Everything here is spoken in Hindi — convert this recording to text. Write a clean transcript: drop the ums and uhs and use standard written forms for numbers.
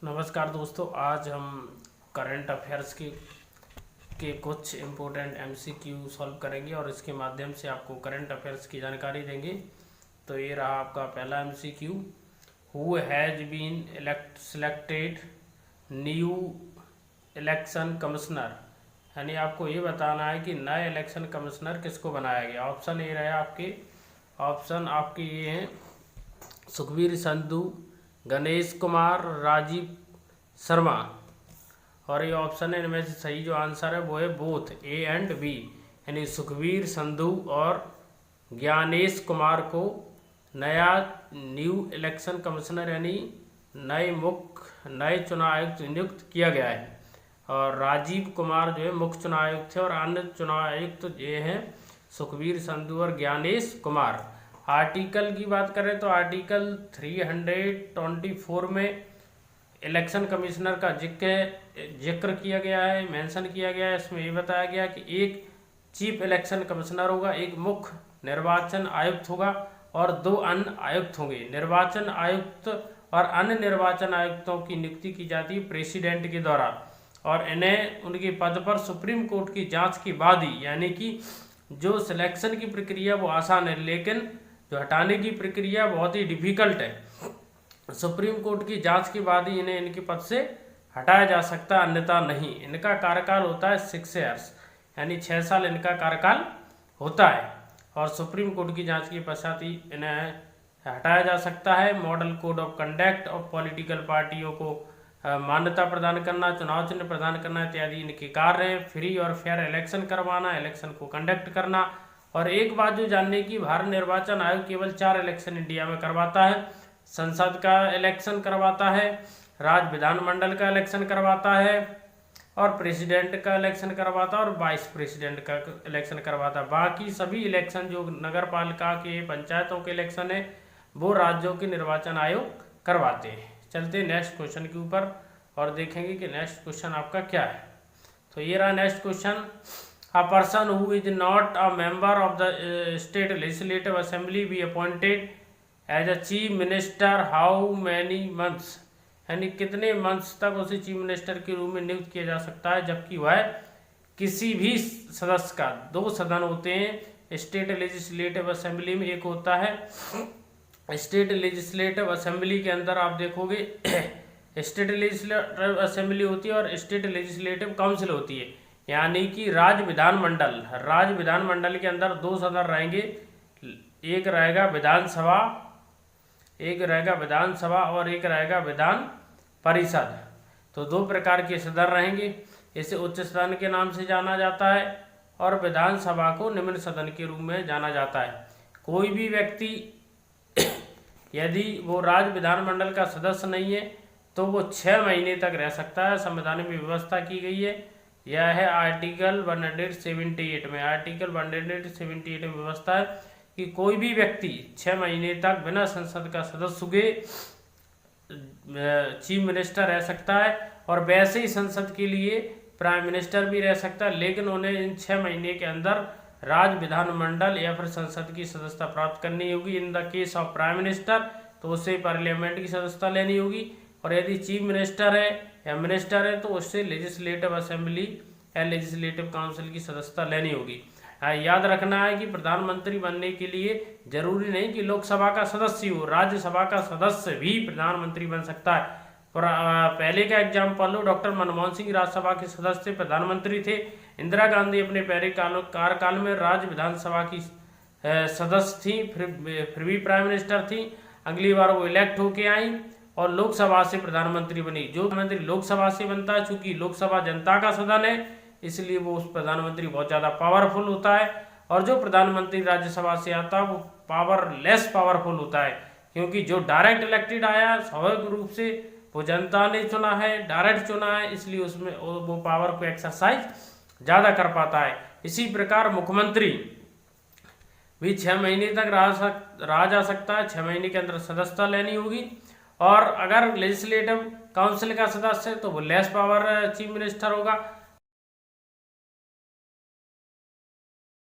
नमस्कार दोस्तों, आज हम करंट अफेयर्स के कुछ इम्पोर्टेंट एमसीक्यू सॉल्व करेंगे और इसके माध्यम से आपको करंट अफेयर्स की जानकारी देंगे। तो ये रहा आपका पहला MCQ. Who has been selected new election commissioner, यानी आपको ये बताना है कि नए इलेक्शन कमिश्नर किसको बनाया गया। ऑप्शन ये रहे आपके ये हैं सुखबीर संधू, गणेश कुमार, राजीव शर्मा। और ये ऑप्शन है, इनमें से सही जो आंसर है वो है बोथ ए एंड बी, यानी सुखबीर संधू और ज्ञानेश कुमार को नया न्यू इलेक्शन कमिश्नर यानी नए चुनाव आयुक्त नियुक्त किया गया है। और राजीव कुमार जो है मुख्य चुनाव आयुक्त थे और अन्य चुनाव आयुक्त ये हैं सुखबीर संधू और ज्ञानेश कुमार। आर्टिकल की बात करें तो आर्टिकल 324 में इलेक्शन कमिश्नर का जिक्र किया गया है, मेंशन किया गया है। इसमें ये बताया गया कि एक चीफ इलेक्शन कमिश्नर होगा, एक मुख्य निर्वाचन आयुक्त होगा और 2 अन्य आयुक्त होंगे। निर्वाचन आयुक्त और अन्य निर्वाचन आयुक्तों की नियुक्ति की जाती है प्रेसिडेंट के द्वारा और इन्हें उनके पद पर सुप्रीम कोर्ट की जांच के बाद ही, यानी कि जो सिलेक्शन की प्रक्रिया वो आसान है लेकिन जो हटाने की प्रक्रिया बहुत ही डिफिकल्ट है। सुप्रीम कोर्ट की जांच के बाद ही इन्हें इनके पद से हटाया जा सकता, अन्यथा नहीं। इनका कार्यकाल होता है 6 ईयर्स, यानी 6 साल इनका कार्यकाल होता है और सुप्रीम कोर्ट की जांच के पश्चात ही इन्हें हटाया जा सकता है। मॉडल कोड ऑफ कंडक्ट और पॉलिटिकल पार्टियों को मान्यता प्रदान करना, चुनाव चिन्ह प्रदान करना इत्यादि इनके कार्य हैं। फ्री और फेयर इलेक्शन करवाना, इलेक्शन को कंडक्ट करना। और एक बात जो जानने की, भारत निर्वाचन आयोग केवल 4 इलेक्शन इंडिया में करवाता है। संसद का इलेक्शन करवाता है, राज्य विधानमंडल का इलेक्शन करवाता है और प्रेसिडेंट का इलेक्शन करवाता है और वाइस प्रेसिडेंट का इलेक्शन करवाता है। बाकी सभी इलेक्शन जो नगर पालिका के, पंचायतों के इलेक्शन है वो राज्यों के निर्वाचन आयोग करवाते हैं। चलते नेक्स्ट क्वेश्चन के ऊपर और देखेंगे कि नेक्स्ट क्वेश्चन आपका क्या है। तो ये रहा next question. A person who is not a member of the state legislative assembly be appointed as a chief minister how many months, यानी कितने मंथ्स तक उसे चीफ मिनिस्टर के रूप में नियुक्त किया जा सकता है, जबकि वह किसी भी सदस्य का 2 सदन होते हैं स्टेट लेजिस्लेटिव असेंबली में। एक होता है स्टेट लेजिस्लेटिव असेंबली के अंदर आप देखोगे स्टेट लेजिस्लेटिव असेंबली होती है और स्टेट लेजिस्लेटिव काउंसिल होती है, यानी कि राज्य विधानमंडल के अंदर 2 सदन रहेंगे। एक रहेगा विधानसभा और एक रहेगा विधान परिषद। तो 2 प्रकार के सदन रहेंगे। इसे उच्च सदन के नाम से जाना जाता है और विधानसभा को निम्न सदन के रूप में जाना जाता है। कोई भी व्यक्ति यदि वो राज्य विधानमंडल का सदस्य नहीं है तो वो 6 महीने तक रह सकता है। संविधान में व्यवस्था की गई है, यह है आर्टिकल 178 में। आर्टिकल 178 में व्यवस्था है कि कोई भी व्यक्ति 6 महीने तक बिना संसद का सदस्य हुए चीफ मिनिस्टर रह सकता है और वैसे ही संसद के लिए प्राइम मिनिस्टर भी रह सकता है, लेकिन उन्हें इन 6 महीने के अंदर राज्य विधानमंडल या फिर संसद की सदस्यता प्राप्त करनी होगी। In the case of prime minister तो उसे पार्लियामेंट की सदस्यता लेनी होगी और यदि चीफ मिनिस्टर है या मिनिस्टर है तो उससे लेजिस्लेटिव असेंबली या लेजिस्लेटिव काउंसिल की सदस्यता लेनी होगी। याद रखना है कि प्रधानमंत्री बनने के लिए जरूरी नहीं कि लोकसभा का सदस्य हो, राज्यसभा का सदस्य भी प्रधानमंत्री बन सकता है। पहले का एग्जाम्पल लो, डॉक्टर मनमोहन सिंह राज्यसभा के सदस्य प्रधानमंत्री थे। इंदिरा गांधी अपने पहले कार्यकाल में राज्य विधानसभा की सदस्य थी, फिर भी प्राइम मिनिस्टर थी। अगली बार वो इलेक्ट होके आई और लोकसभा से प्रधानमंत्री बनी। जो प्रधानमंत्री लोकसभा से बनता है, चूंकि लोकसभा जनता का सदन है इसलिए वो उस प्रधानमंत्री बहुत ज़्यादा पावरफुल होता है, और जो प्रधानमंत्री राज्यसभा से आता है वो लेस पावरफुल होता है, क्योंकि जो डायरेक्ट इलेक्टेड आया स्वाभाविक रूप से वो जनता ने चुना है, डायरेक्ट चुना है, इसलिए उसमें वो पावर को एक्सरसाइज ज़्यादा कर पाता है। इसी प्रकार मुख्यमंत्री भी 6 महीने तक रहा जा सकता है, 6 महीने के अंदर सदस्यता लेनी होगी। और अगर लेजिस्लेटिव काउंसिल का सदस्य है तो वो लेस पावर चीफ मिनिस्टर होगा।